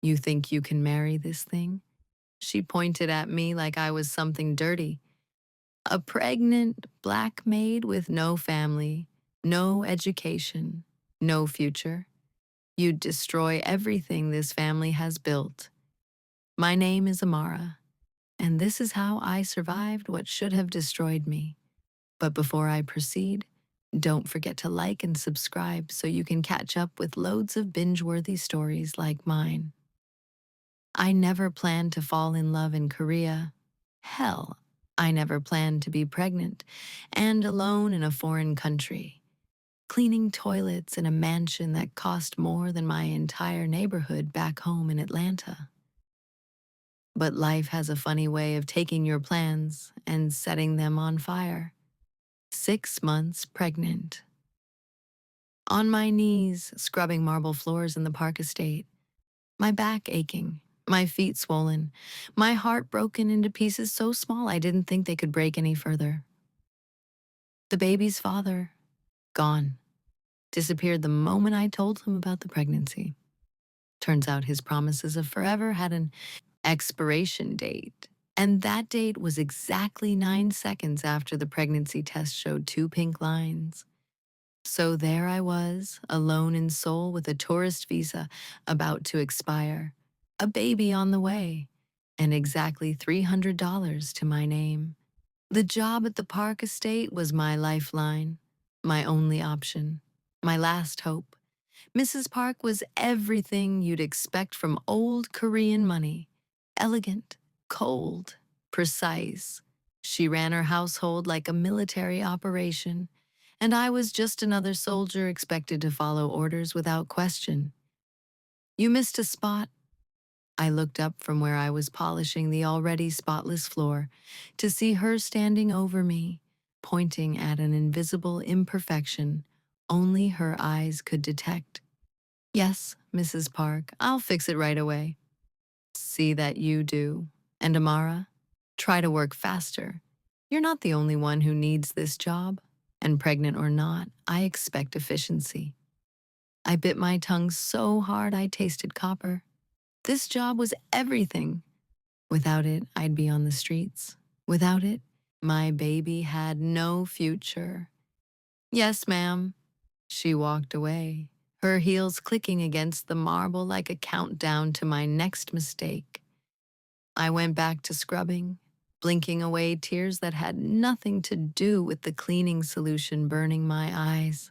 You think you can marry this thing? She pointed at me like I was something dirty. A pregnant black maid with no family, no education, no future. You'd destroy everything this family has built. My name is Amara, and this is how I survived what should have destroyed me. But before I proceed, don't forget to like and subscribe so you can catch up with loads of binge-worthy stories like mine. I never planned to fall in love in Korea. Hell, I never planned to be pregnant and alone in a foreign country, cleaning toilets in a mansion that cost more than my entire neighborhood back home in Atlanta. But life has a funny way of taking your plans and setting them on fire. 6 months pregnant. On my knees, scrubbing marble floors in the park estate, my back aching, my feet swollen, my heart broken into pieces so small I didn't think they could break any further. The baby's father, gone, disappeared the moment I told him about the pregnancy. Turns out his promises of forever had an expiration date. And that date was exactly 9 seconds after the pregnancy test showed two pink lines. So there I was, alone in Seoul with a tourist visa about to expire, a baby on the way, and exactly $300 to my name. The job at the park estate was my lifeline, my only option, my last hope. Mrs. Park was everything you'd expect from old Korean money. Elegant, cold, precise. She ran her household like a military operation, and I was just another soldier expected to follow orders without question. You missed a spot. I looked up from where I was polishing the already spotless floor to see her standing over me, pointing at an invisible imperfection only her eyes could detect. Yes, Mrs. Park, I'll fix it right away. See that you do. And Amara, try to work faster. You're not the only one who needs this job. And pregnant or not, I expect efficiency. I bit my tongue so hard I tasted copper. This job was everything. Without it, I'd be on the streets. Without it, my baby had no future. Yes, ma'am. She walked away, her heels clicking against the marble like a countdown to my next mistake. I went back to scrubbing, blinking away tears that had nothing to do with the cleaning solution burning my eyes.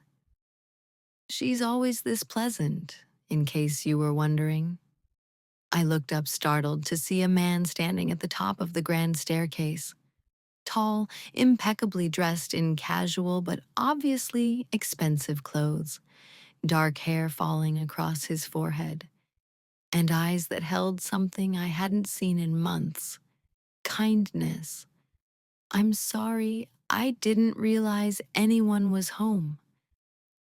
She's always this pleasant, in case you were wondering. I looked up startled to see a man standing at the top of the grand staircase. Tall, impeccably dressed in casual but obviously expensive clothes, dark hair falling across his forehead, and eyes that held something I hadn't seen in months. Kindness. I'm sorry, I didn't realize anyone was home.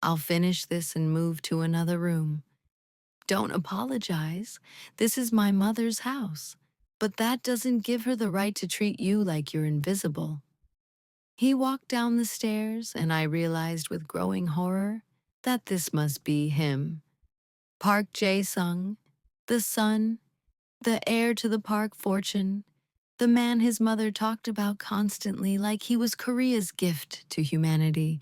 I'll finish this and move to another room. Don't apologize. This is my mother's house. But that doesn't give her the right to treat you like you're invisible. He walked down the stairs, and I realized with growing horror that this must be him. Park Jae-sung, the son, the heir to the Park fortune, the man his mother talked about constantly like he was Korea's gift to humanity.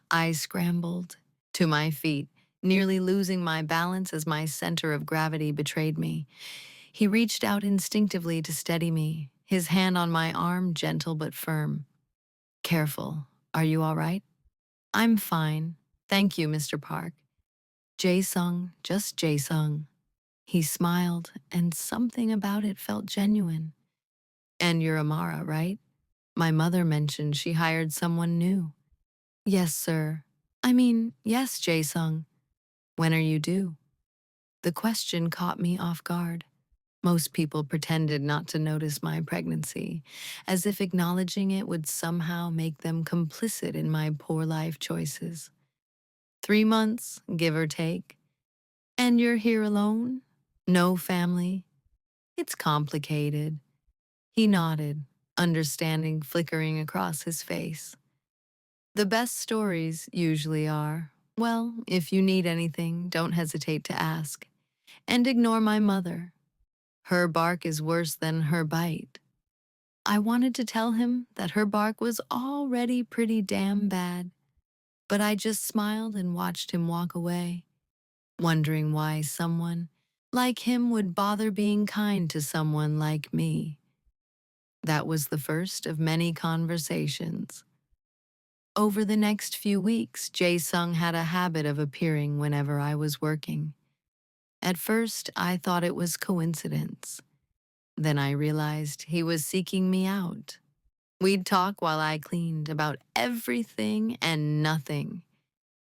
I scrambled to my feet, nearly losing my balance as my center of gravity betrayed me. He reached out instinctively to steady me, his hand on my arm gentle but firm. Careful. Are you all right? I'm fine. Thank you, Mr. Park. Jae-sung, just Jae-sung. He smiled, and something about it felt genuine. And you're Amara, right? My mother mentioned she hired someone new. Yes, sir. I mean, yes, Jae-sung. When are you due? The question caught me off guard. Most people pretended not to notice my pregnancy, as if acknowledging it would somehow make them complicit in my poor life choices. 3 months, give or take. And you're here alone? No family? It's complicated. He nodded, understanding flickering across his face. The best stories usually are. Well, if you need anything, don't hesitate to ask. And ignore my mother. Her bark is worse than her bite. I wanted to tell him that her bark was already pretty damn bad, but I just smiled and watched him walk away, wondering why someone like him would bother being kind to someone like me. That was the first of many conversations. Over the next few weeks, Jae-sung had a habit of appearing whenever I was working. At first, I thought it was coincidence. Then I realized he was seeking me out. We'd talk while I cleaned about everything and nothing.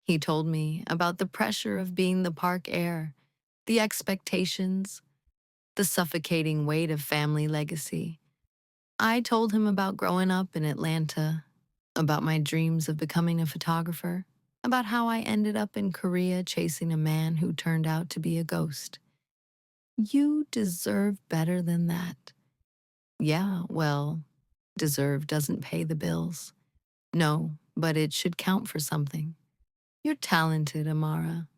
He told me about the pressure of being the park heir, the expectations, the suffocating weight of family legacy. I told him about growing up in Atlanta, about my dreams of becoming a photographer, about how I ended up in Korea chasing a man who turned out to be a ghost. You deserve better than that. Yeah, well, deserve doesn't pay the bills. No, but it should count for something. You're talented, Amara.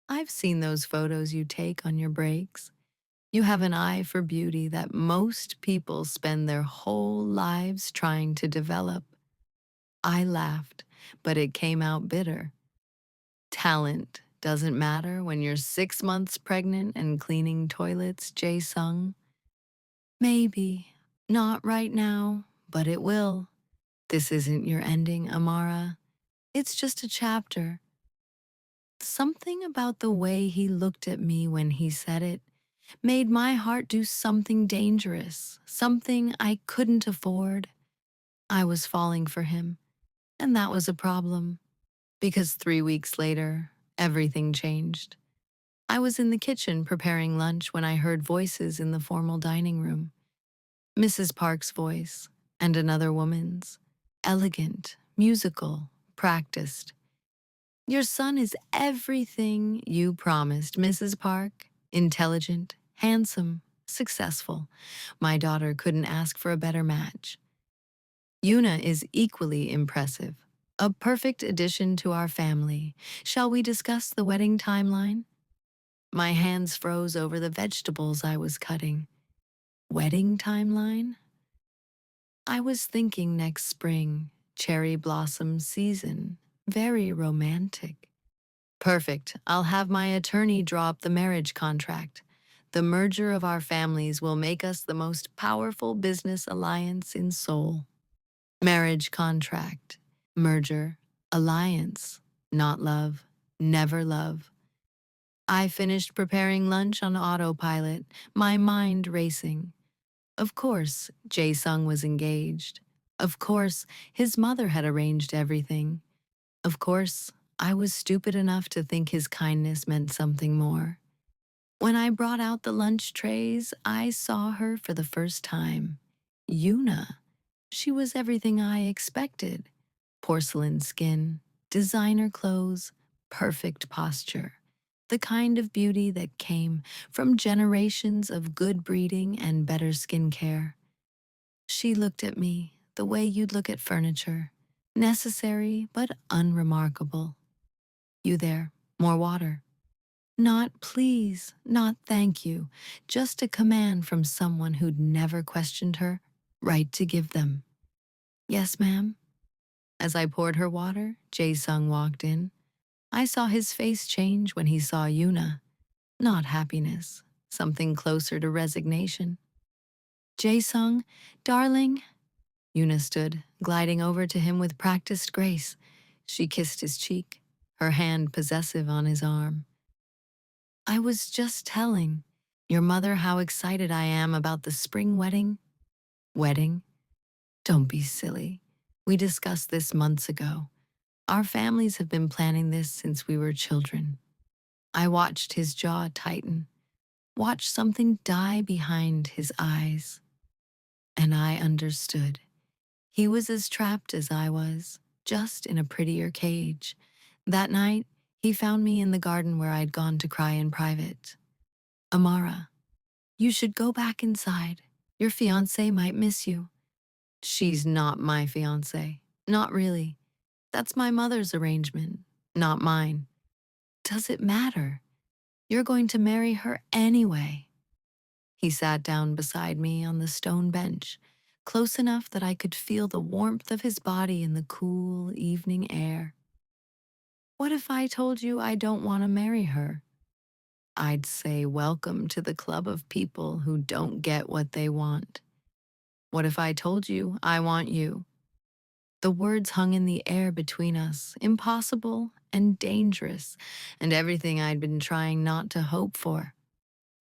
I've seen those photos you take on your breaks. You have an eye for beauty that most people spend their whole lives trying to develop. I laughed, but it came out bitter. Talent doesn't matter when you're 6 months pregnant and cleaning toilets, Jae Sung. Maybe. Not right now, but it will. This isn't your ending, Amara. It's just a chapter. Something about the way he looked at me when he said it made my heart do something dangerous, something I couldn't afford. I was falling for him, and that was a problem, because 3 weeks later, everything changed. I was in the kitchen preparing lunch when I heard voices in the formal dining room. Mrs. Park's voice, and another woman's. Elegant, musical, practiced. Your son is everything you promised, Mrs. Park. Intelligent, handsome, successful. My daughter couldn't ask for a better match. Yuna is equally impressive. A perfect addition to our family. Shall we discuss the wedding timeline? My hands froze over the vegetables I was cutting. Wedding timeline? I was thinking next spring, cherry blossom season. Very romantic. Perfect. I'll have my attorney draw up the marriage contract. The merger of our families will make us the most powerful business alliance in Seoul. Marriage contract, merger, alliance, not love, never love. I finished preparing lunch on autopilot, my mind racing. Of course, Jae-sung was engaged. Of course, his mother had arranged everything. Of course, I was stupid enough to think his kindness meant something more. When I brought out the lunch trays, I saw her for the first time. Yuna. She was everything I expected. Porcelain skin, designer clothes, perfect posture. The kind of beauty that came from generations of good breeding and better skincare. She looked at me the way you'd look at furniture. Necessary but unremarkable. You there, more water. Not please, not thank you, just a command from someone who'd never questioned her, right to give them. Yes, ma'am. As I poured her water, Jae-sung walked in. I saw his face change when he saw Yuna. Not happiness, something closer to resignation. Jae-sung, darling. Yuna stood, gliding over to him with practiced grace. She kissed his cheek, her hand possessive on his arm. I was just telling your mother how excited I am about the spring wedding. Wedding? Don't be silly. We discussed this months ago. Our families have been planning this since we were children. I watched his jaw tighten, watched something die behind his eyes. And I understood. He was as trapped as I was, just in a prettier cage. That night, he found me in the garden where I'd gone to cry in private. Amara, you should go back inside. Your fiancé might miss you. She's not my fiancé. Not really. That's my mother's arrangement, not mine. Does it matter? You're going to marry her anyway. He sat down beside me on the stone bench, close enough that I could feel the warmth of his body in the cool evening air. What if I told you I don't want to marry her? I'd say welcome to the club of people who don't get what they want. What if I told you I want you? The words hung in the air between us, impossible and dangerous, and everything I'd been trying not to hope for.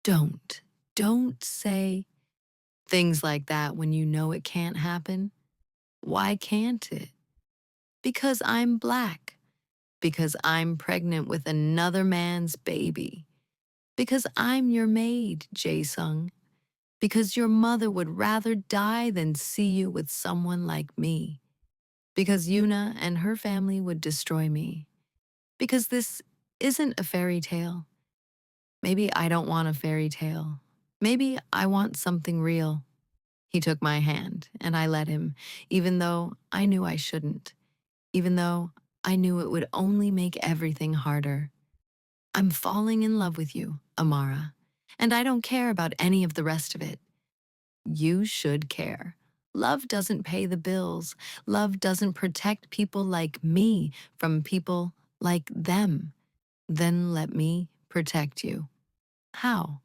Don't, don't say things like that when you know it can't happen. Why can't it? Because I'm black. Because I'm pregnant with another man's baby. Because I'm your maid, Jae-sung. Because your mother would rather die than see you with someone like me. Because Yuna and her family would destroy me. Because this isn't a fairy tale. Maybe I don't want a fairy tale. Maybe I want something real. He took my hand, and I let him, even though I knew I shouldn't, even though I knew it would only make everything harder. I'm falling in love with you, Amara, and I don't care about any of the rest of it. You should care. Love doesn't pay the bills. Love doesn't protect people like me from people like them. Then let me protect you. How?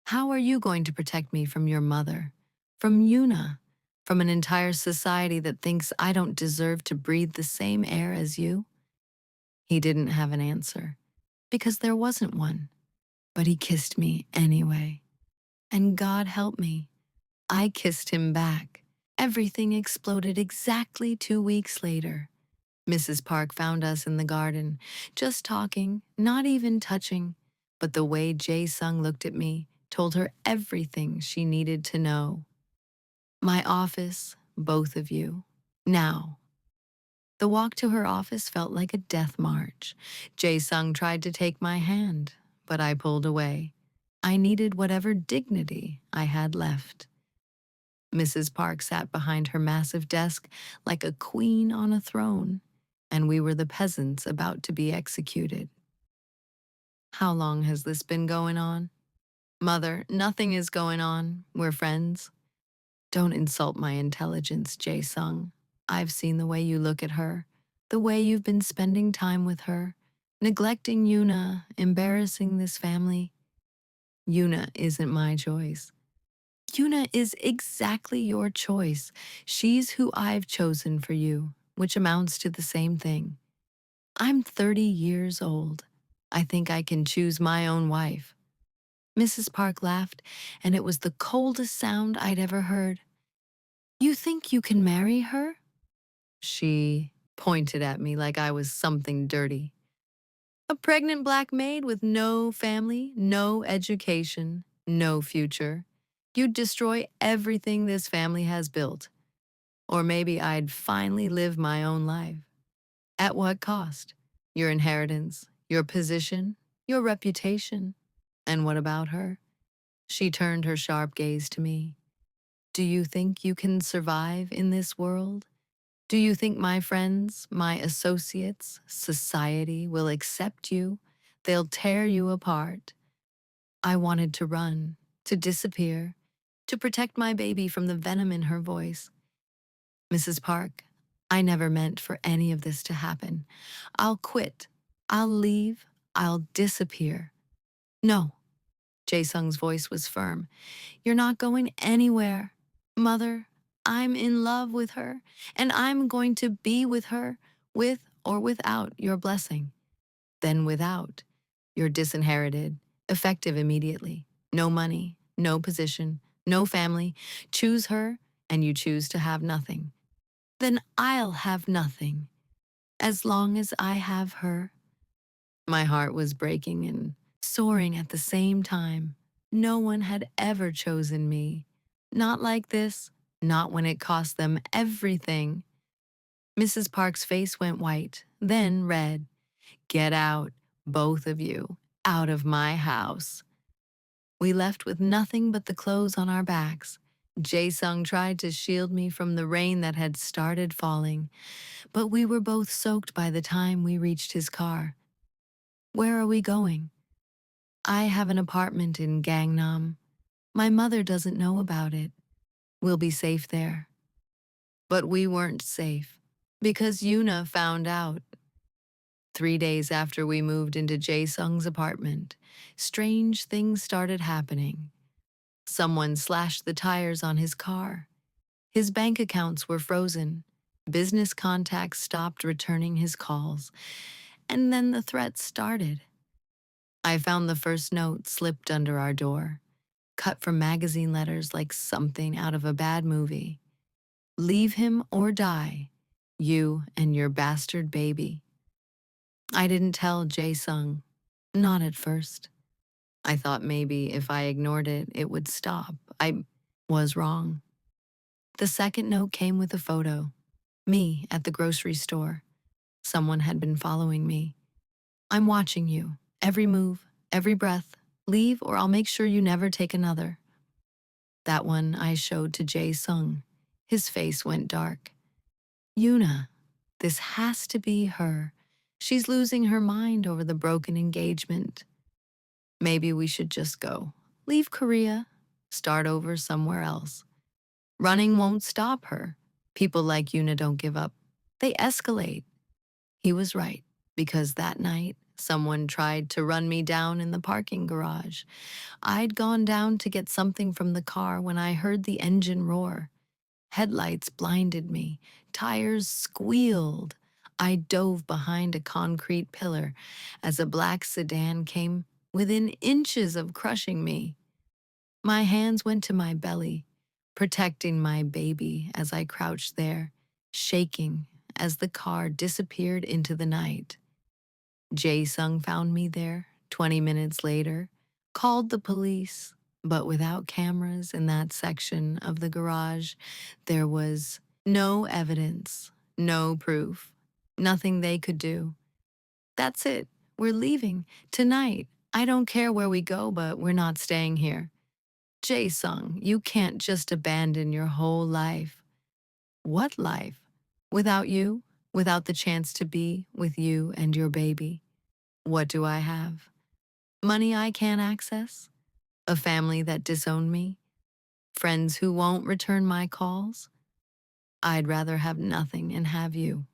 How are you going to protect me from your mother? From Yuna? From an entire society that thinks I don't deserve to breathe the same air as you? He didn't have an answer, because there wasn't one. But he kissed me anyway. And God help me, I kissed him back. Everything exploded exactly 2 weeks later. Mrs. Park found us in the garden, just talking, not even touching. But the way Jae-sung looked at me told her everything she needed to know. My office, both of you. Now. The walk to her office felt like a death march. Jae-sung tried to take my hand, but I pulled away. I needed whatever dignity I had left. Mrs. Park sat behind her massive desk like a queen on a throne, and we were the peasants about to be executed. How long has this been going on? Mother, nothing is going on. We're friends. Don't insult my intelligence, Jae-sung. I've seen the way you look at her, the way you've been spending time with her, neglecting Yuna, embarrassing this family. Yuna isn't my choice. Yuna is exactly your choice. She's who I've chosen for you, which amounts to the same thing. I'm 30 years old. I think I can choose my own wife. Mrs. Park laughed, and it was the coldest sound I'd ever heard. You think you can marry her? She pointed at me like I was something dirty. A pregnant black maid with no family, no education, no future. You'd destroy everything this family has built. Or maybe I'd finally live my own life. At what cost? Your inheritance, your position, your reputation. And what about her? She turned her sharp gaze to me. Do you think you can survive in this world? Do you think my friends, my associates, society will accept you? They'll tear you apart. I wanted to run, to disappear, to protect my baby from the venom in her voice. Mrs. Park, I never meant for any of this to happen. I'll quit. I'll leave. I'll disappear. No. Jae-sung's voice was firm. You're not going anywhere. Mother, I'm in love with her, and I'm going to be with her, with or without your blessing. Then without. You're disinherited, effective immediately. No money, no position, no family. Choose her, and you choose to have nothing. Then I'll have nothing, as long as I have her. My heart was breaking and soaring at the same time. No one had ever chosen me. Not like this, not when it cost them everything. Mrs. Park's face went white, then red. Get out, both of you, out of my house. We left with nothing but the clothes on our backs. Jae-sung tried to shield me from the rain that had started falling, but we were both soaked by the time we reached his car. Where are we going? I have an apartment in Gangnam. My mother doesn't know about it. We'll be safe there. But we weren't safe because Yuna found out. 3 days after we moved into Jae Sung's apartment, strange things started happening. Someone slashed the tires on his car. His bank accounts were frozen. Business contacts stopped returning his calls. And then the threats started. I found the first note slipped under our door, cut from magazine letters like something out of a bad movie. Leave him or die, you and your bastard baby. I didn't tell Jae Sung, not at first. I thought maybe if I ignored it, it would stop. I was wrong. The second note came with a photo. Me at the grocery store. Someone had been following me. I'm watching you. Every move, every breath. Leave or I'll make sure you never take another. That one I showed to Jae Sung. His face went dark. Yuna, this has to be her. She's losing her mind over the broken engagement. Maybe we should just go. Leave Korea. Start over somewhere else. Running won't stop her. People like Yuna don't give up. They escalate. He was right, because that night, someone tried to run me down in the parking garage. I'd gone down to get something from the car when I heard the engine roar. Headlights blinded me. Tires squealed. I dove behind a concrete pillar as a black sedan came within inches of crushing me. My hands went to my belly, protecting my baby as I crouched there, shaking as the car disappeared into the night. Jae Sung found me there 20 minutes later, called the police, but without cameras in that section of the garage, there was no evidence, no proof, nothing they could do. That's it. We're leaving tonight. I don't care where we go, but we're not staying here. Jae Sung, you can't just abandon your whole life. What life? Without you? Without the chance to be with you and your baby? What do I have? Money I can't access? A family that disowned me? Friends who won't return my calls? I'd rather have nothing and have you.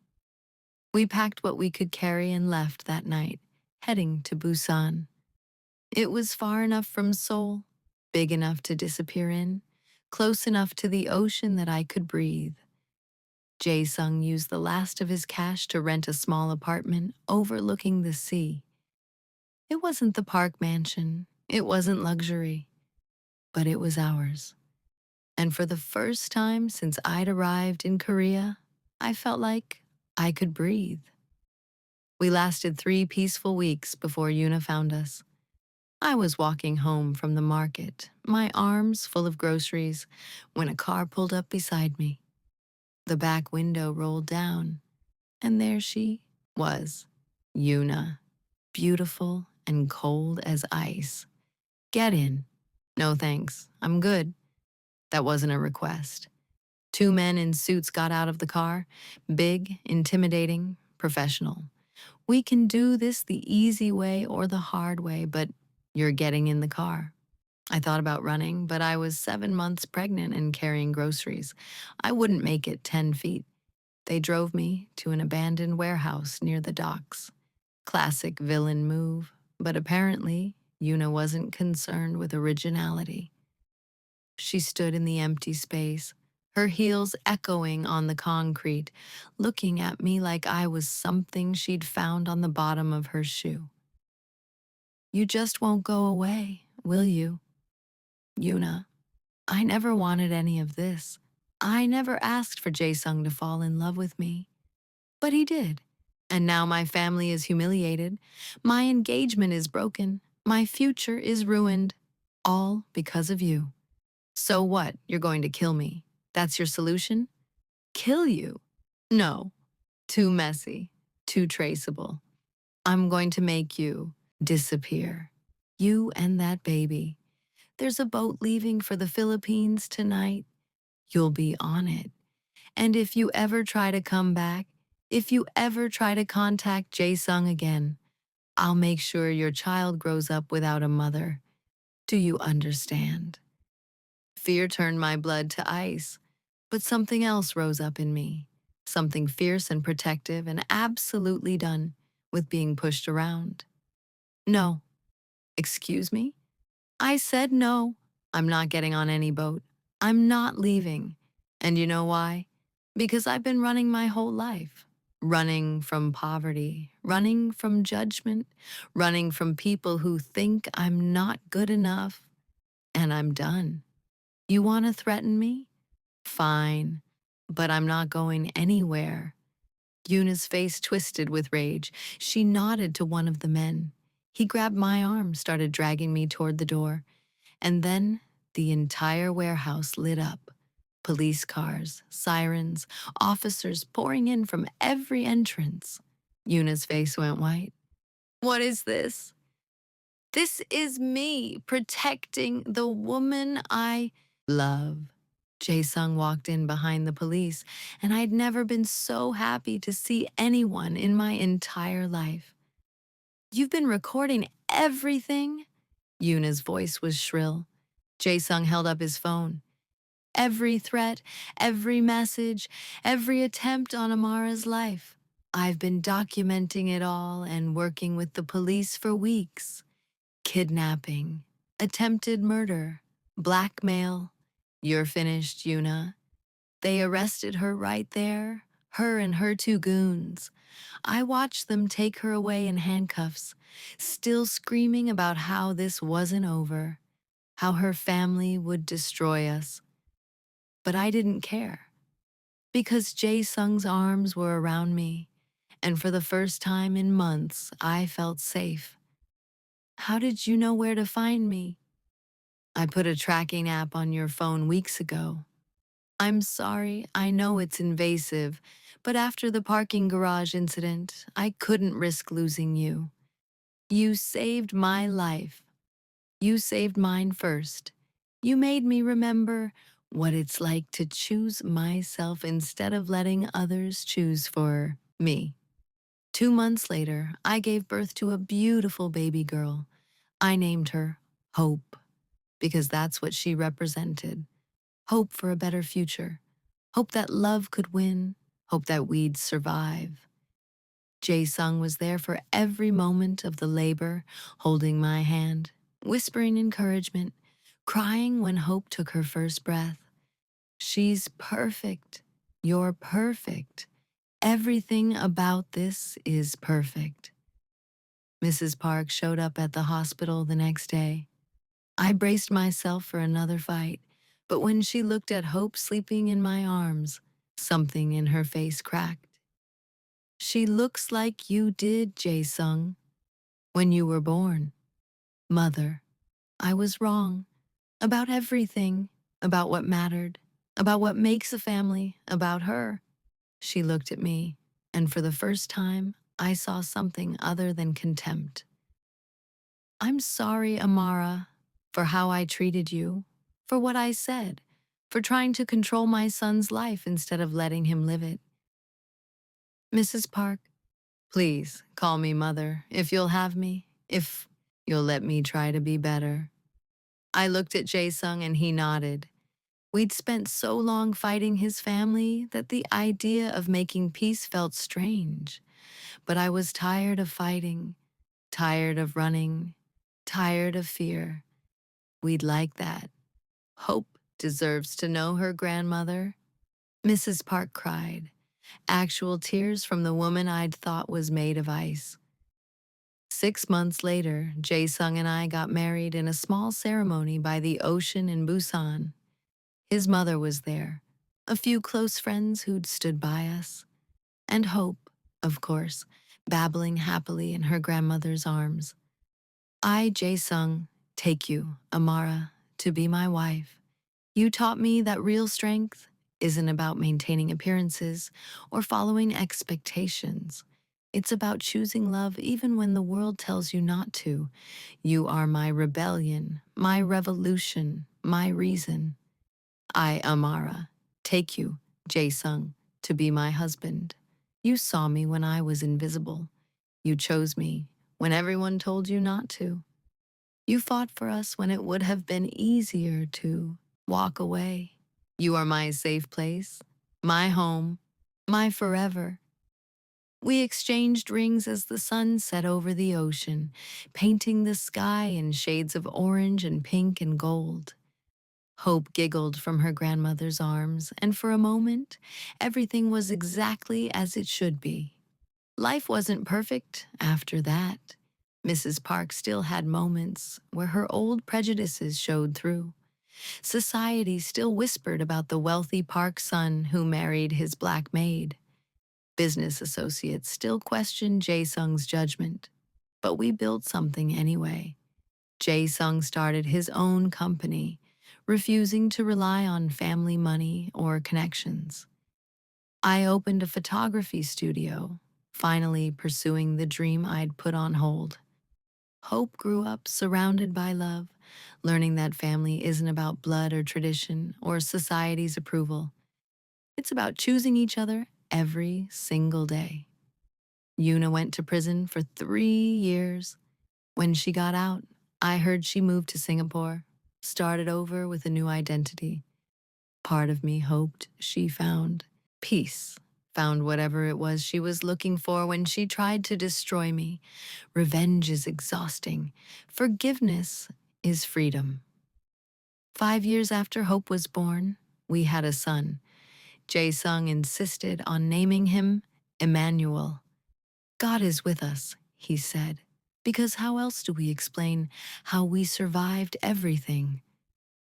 We packed what we could carry and left that night, heading to Busan. It was far enough from Seoul, big enough to disappear in, close enough to the ocean that I could breathe. Jae Sung used the last of his cash to rent a small apartment overlooking the sea. It wasn't the park mansion, it wasn't luxury, but it was ours. And for the first time since I'd arrived in Korea, I felt like I could breathe. We lasted 3 peaceful weeks before Yuna found us. I was walking home from the market, my arms full of groceries, when a car pulled up beside me. The back window rolled down, and there she was, Yuna, beautiful and cold as ice. Get in. No thanks, I'm good. That wasn't a request. 2 men in suits got out of the car, big, intimidating, professional. We can do this the easy way or the hard way, but you're getting in the car. I thought about running, but I was 7 months pregnant and carrying groceries. I wouldn't make it 10 feet. They drove me to an abandoned warehouse near the docks. Classic villain move, but apparently, Yuna wasn't concerned with originality. She stood in the empty space, her heels echoing on the concrete, looking at me like I was something she'd found on the bottom of her shoe. You just won't go away, will you? Yuna, I never wanted any of this. I never asked for Jae Sung to fall in love with me. But he did. And now my family is humiliated. My engagement is broken. My future is ruined. All because of you. So what? You're going to kill me. That's your solution? Kill you? No. Too messy. Too traceable. I'm going to make you disappear. You and that baby. There's a boat leaving for the Philippines tonight. You'll be on it. And if you ever try to come back, if you ever try to contact Jae Sung again, I'll make sure your child grows up without a mother. Do you understand? Fear turned my blood to ice, but something else rose up in me. Something fierce and protective and absolutely done with being pushed around. No. Excuse me? I said no. I'm not getting on any boat. I'm not leaving. And you know why? Because I've been running my whole life. Running from poverty, running from judgment, running from people who think I'm not good enough. And I'm done. You want to threaten me? Fine. But I'm not going anywhere. Yuna's face twisted with rage. She nodded to one of the men. He grabbed my arm, started dragging me toward the door. And then the entire warehouse lit up. Police cars, sirens, officers pouring in from every entrance. Yuna's face went white. What is this? This is me protecting the woman I love. Jae-sung walked in behind the police, and I'd never been so happy to see anyone in my entire life. You've been recording everything? Yuna's voice was shrill. Jae-sung held up his phone. Every threat, every message, every attempt on Amara's life. I've been documenting it all and working with the police for weeks. Kidnapping, attempted murder, blackmail. You're finished, Yuna. They arrested her right there, her and her two goons. I watched them take her away in handcuffs, still screaming about how this wasn't over, how her family would destroy us. But I didn't care, because Jae-sung's arms were around me, and for the first time in months, I felt safe. How did you know where to find me? I put a tracking app on your phone weeks ago. I'm sorry, I know it's invasive, but after the parking garage incident, I couldn't risk losing you. You saved my life. You saved mine first. You made me remember what it's like to choose myself instead of letting others choose for me. 2 months later, I gave birth to a beautiful baby girl. I named her Hope, because that's what she represented. Hope for a better future. Hope that love could win. Hope that we'd survive. Jae-sung was there for every moment of the labor, holding my hand, whispering encouragement, crying when Hope took her first breath. She's perfect. You're perfect. Everything about this is perfect. Mrs. Park showed up at the hospital the next day. I braced myself for another fight, but when she looked at Hope sleeping in my arms, something in her face cracked. She looks like you did, Jae-sung, when you were born. Mother, I was wrong. About everything. About what mattered. About what makes a family. About her. She looked at me, and for the first time, I saw something other than contempt. I'm sorry, Amara, for how I treated you, for what I said, for trying to control my son's life instead of letting him live it. Mrs. Park, please call me Mother if you'll have me, if you'll let me try to be better. I looked at Jae-sung and he nodded. We'd spent so long fighting his family that the idea of making peace felt strange. But I was tired of fighting, tired of running, tired of fear. We'd like that. Hope deserves to know her grandmother. Mrs. Park cried, actual tears from the woman I'd thought was made of ice. 6 months later, Jae-sung and I got married in a small ceremony by the ocean in Busan. His mother was there, a few close friends who'd stood by us, and Hope, of course, babbling happily in her grandmother's arms. I, Jae-sung, take you, Amara, to be my wife. You taught me that real strength isn't about maintaining appearances or following expectations. It's about choosing love even when the world tells you not to. You are my rebellion, my revolution, my reason. I, Amara, take you, Jae-sung, to be my husband. You saw me when I was invisible. You chose me when everyone told you not to. You fought for us when it would have been easier to walk away. You are my safe place, my home, my forever. We exchanged rings as the sun set over the ocean, painting the sky in shades of orange and pink and gold. Hope giggled from her grandmother's arms, and for a moment, everything was exactly as it should be. Life wasn't perfect after that. Mrs. Park still had moments where her old prejudices showed through. Society still whispered about the wealthy Park son who married his black maid. Business associates still questioned Jae-sung's judgment. But we built something anyway. Jae-sung started his own company, refusing to rely on family money or connections. I opened a photography studio, finally pursuing the dream I'd put on hold. Hope grew up surrounded by love, learning that family isn't about blood or tradition or society's approval. It's about choosing each other every single day. Yuna went to prison for 3 years. When she got out, I heard she moved to Singapore, started over with a new identity. Part of me hoped she found peace, found whatever it was she was looking for when she tried to destroy me. Revenge is exhausting. Forgiveness is freedom. 5 years after Hope was born, we had a son. Jae-sung insisted on naming him Emmanuel. God is with us, he said, because how else do we explain how we survived everything?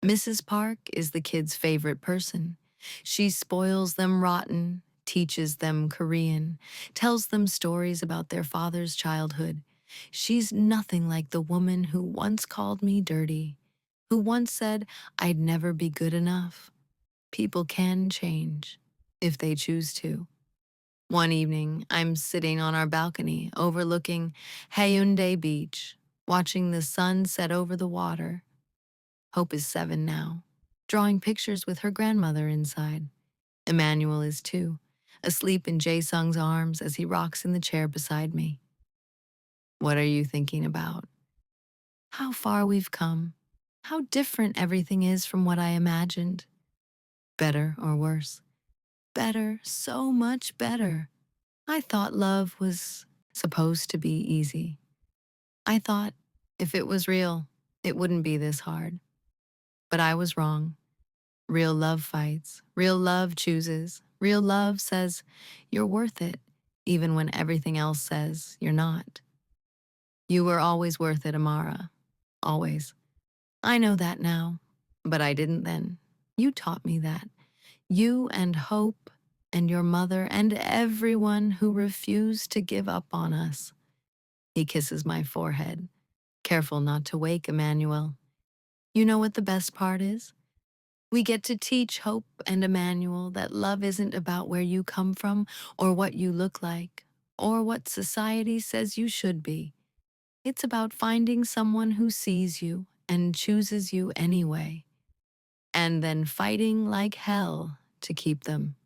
Mrs. Park is the kids' favorite person. She spoils them rotten, teaches them Korean, tells them stories about their father's childhood. She's nothing like the woman who once called me dirty, who once said I'd never be good enough. People can change, if they choose to. One evening, I'm sitting on our balcony overlooking Haeundae Beach, watching the sun set over the water. Hope is 7 now, drawing pictures with her grandmother inside. Emmanuel is 2, asleep in Jae-sung's arms as he rocks in the chair beside me. What are you thinking about? How far we've come. How different everything is from what I imagined. Better or worse? Better, so much better. I thought love was supposed to be easy. I thought if it was real, it wouldn't be this hard. But I was wrong. Real love fights. Real love chooses. Real love says you're worth it, even when everything else says you're not. You were always worth it, Amara. Always. I know that now, but I didn't then. You taught me that. You and Hope and your mother and everyone who refused to give up on us. He kisses my forehead. Careful not to wake, Emmanuel. You know what the best part is? We get to teach Hope and Emmanuel that love isn't about where you come from or what you look like or what society says you should be. It's about finding someone who sees you and chooses you anyway, and then fighting like hell to keep them,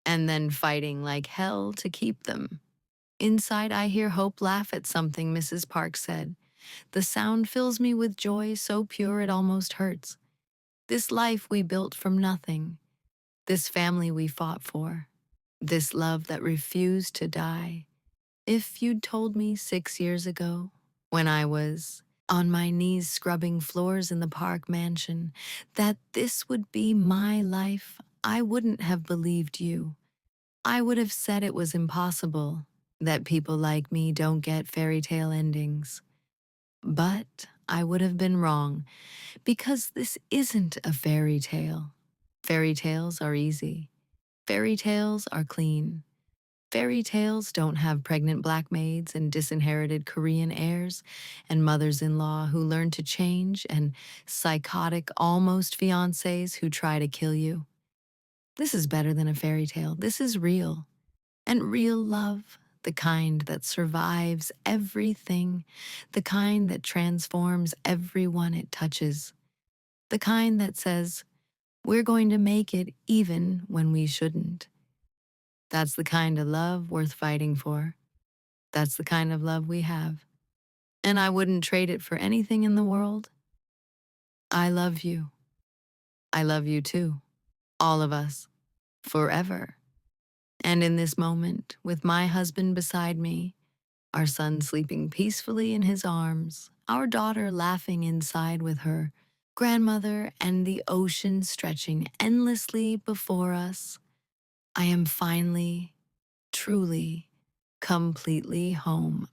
and then fighting like hell to keep them. Inside, I hear Hope laugh at something Mrs. Park said. The sound fills me with joy so pure it almost hurts. This life we built from nothing, this family we fought for, this love that refused to die. If you'd told me 6 years ago, when I was on my knees scrubbing floors in the Park mansion, that this would be my life, I wouldn't have believed you. I would have said it was impossible, that people like me don't get fairy tale endings. But I would have been wrong, because this isn't a fairy tale. Fairy tales are easy. Fairy tales are clean. Fairy tales don't have pregnant black maids and disinherited Korean heirs and mothers-in-law who learn to change and psychotic almost fiancés who try to kill you. This is better than a fairy tale. This is real. And real love, the kind that survives everything, the kind that transforms everyone it touches, the kind that says, we're going to make it even when we shouldn't. That's the kind of love worth fighting for. That's the kind of love we have. and I wouldn't trade it for anything in the world. I love you. I love you too. All of us. Forever. And in this moment, with my husband beside me, our son sleeping peacefully in his arms, our daughter laughing inside with her grandmother, and the ocean stretching endlessly before us, I am finally, truly, completely home.